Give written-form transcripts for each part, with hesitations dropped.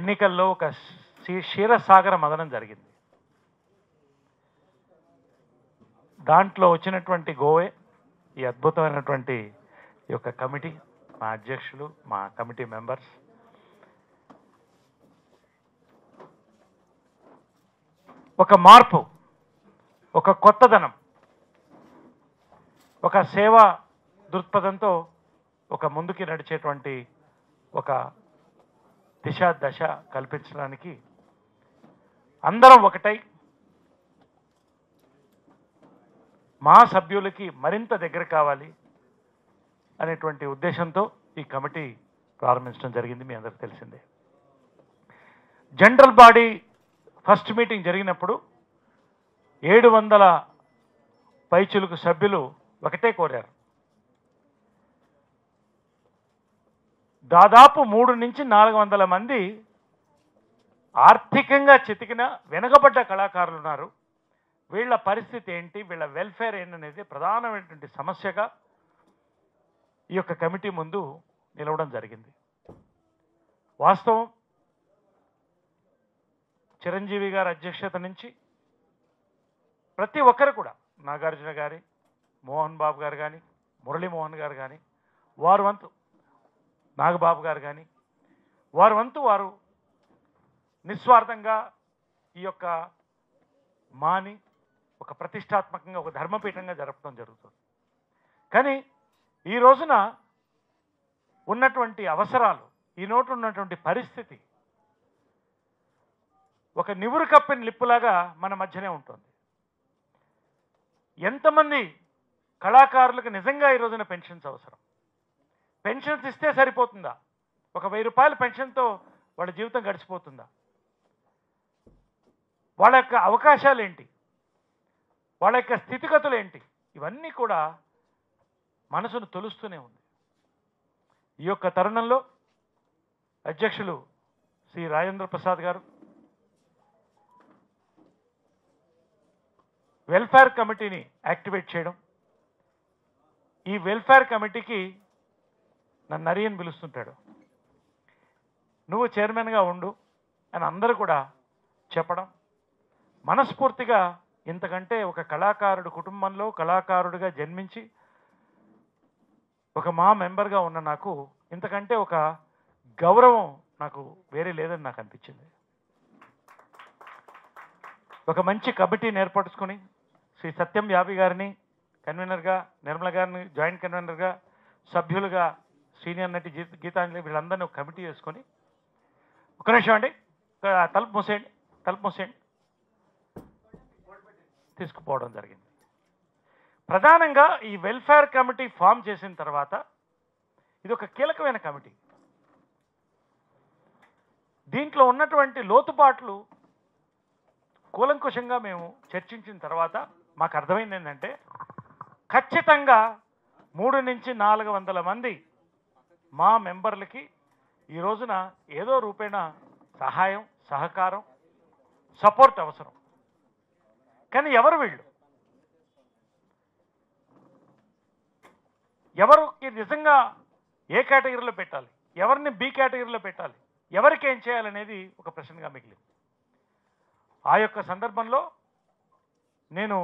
ఎన్నికల్లో ఒక క్షీరసాగర మదనం జరిగింది. దాంట్లో వచ్చినటువంటి గోవే ఈ అద్భుతమైనటువంటి ఈ యొక్క కమిటీ, మా అధ్యక్షులు, మా కమిటీ మెంబర్స్, ఒక మార్పు, ఒక కొత్తదనం, ఒక సేవా దృక్పథంతో ఒక ముందుకి నడిచేటువంటి ఒక దశ కల్పించడానికి అందరం ఒకటై మా సభ్యులకి మరింత దగ్గర కావాలి అనేటువంటి ఉద్దేశంతో ఈ కమిటీ ప్రారంభించడం జరిగింది. మీ అందరికీ తెలిసిందే. జనరల్ బాడీ ఫస్ట్ మీటింగ్ జరిగినప్పుడు 700 పైచులకు సభ్యులు ఒకటే కోరారు. దాదాపు 300 నుంచి 400 మంది ఆర్థికంగా చితికిన వెనుకబడ్డ కళాకారులు ఉన్నారు. వీళ్ళ పరిస్థితి ఏంటి, వీళ్ళ వెల్ఫేర్ ఏంటనేది ప్రధానమైనటువంటి సమస్యగా ఈ యొక్క కమిటీ ముందు నిలవడం జరిగింది. వాస్తవం, చిరంజీవి గారి అధ్యక్షత నుంచి ప్రతి ఒక్కరు కూడా, నాగార్జున గారి, మోహన్ బాబు గారు కానీ, మురళీమోహన్ గారు కానీ, వారు వంతు నాగబాబు గారు కానీ, వారు వంతు వారు నిస్వార్థంగా ఈ యొక్క మాని ఒక ప్రతిష్టాత్మకంగా ఒక ధర్మపీఠంగా జరపడం జరుగుతుంది. కానీ ఈ రోజున ఉన్నటువంటి అవసరాలు, ఈనోటు ఉన్నటువంటి పరిస్థితి ఒక నివురు కప్పిన లిప్పులాగా మన మధ్యనే ఉంటుంది. ఎంతమంది కళాకారులకు నిజంగా ఈ రోజున పెన్షన్స్ అవసరం? పెన్షన్స్ ఇస్తే సరిపోతుందా? ఒక 1000 రూపాయల పెన్షన్తో వాళ్ళ జీవితం గడిచిపోతుందా? వాళ్ళ యొక్క అవకాశాలు ఏంటి, వాళ్ళ యొక్క స్థితిగతులు ఏంటి, ఇవన్నీ కూడా మనసును తొలుస్తూనే ఉంది. ఈ యొక్క తరుణంలో అధ్యక్షులు శ్రీ రాజేంద్ర ప్రసాద్ గారు వెల్ఫేర్ కమిటీని యాక్టివేట్ చేయడం, ఈ వెల్ఫేర్ కమిటీకి నన్ను నరియని పిలుస్తుంటాడు, నువ్వు చైర్మన్గా ఉండు అని అందరూ కూడా చెప్పడం, మనస్ఫూర్తిగా ఇంతకంటే ఒక కళాకారుడు కుటుంబంలో కళాకారుడిగా జన్మించి ఒక మా మెంబర్గా ఉన్న నాకు ఇంతకంటే ఒక గౌరవం నాకు వేరే లేదని నాకు అనిపించింది. ఒక మంచి కమిటీని ఏర్పరచుకొని శ్రీ సత్యం యాబి గారిని కన్వీనర్గా, నిర్మల గారిని జాయింట్ కన్వీనర్గా, సభ్యులుగా సీనియర్ నటి గీతాంజలి, వీళ్ళందరినీ ఒక కమిటీ చేసుకొని, ఒక నిమిషం అండి, తలుపు మూసేయండి తీసుకుపోవడం జరిగింది. ప్రధానంగా ఈ వెల్ఫేర్ కమిటీ ఫామ్ చేసిన తర్వాత ఇది ఒక కీలకమైన కమిటీ. దీంట్లో ఉన్నటువంటి లోతుపాట్లు కూలంకుషంగా మేము చర్చించిన తర్వాత మాకు అర్థమైంది ఏంటంటే, ఖచ్చితంగా 300 నుంచి 400 మంది మా మెంబర్లకి ఈ రోజున ఏదో రూపేణ సహాయం, సహకారం, సపోర్ట్ అవసరం. కానీ ఎవరు వీళ్ళు? ఎవరికి నిజంగా ఏ కేటగిరీలో పెట్టాలి, ఎవరిని బి కేటగిరీలో పెట్టాలి, ఎవరికి ఏం చేయాలనేది ఒక ప్రశ్నగా మిగిలింది. ఆ యొక్క సందర్భంలో నేను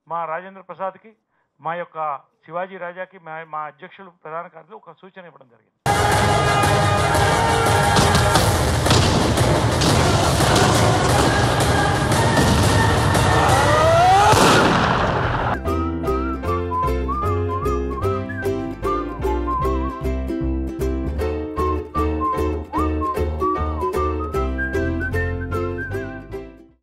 మా రాజేంద్ర ప్రసాద్కి, మా యొక్క శివాజీ రాజాకి, మా అధ్యక్షులు ప్రధాన కార్యదర్శి ఒక సూచన ఇవ్వడం జరిగింది.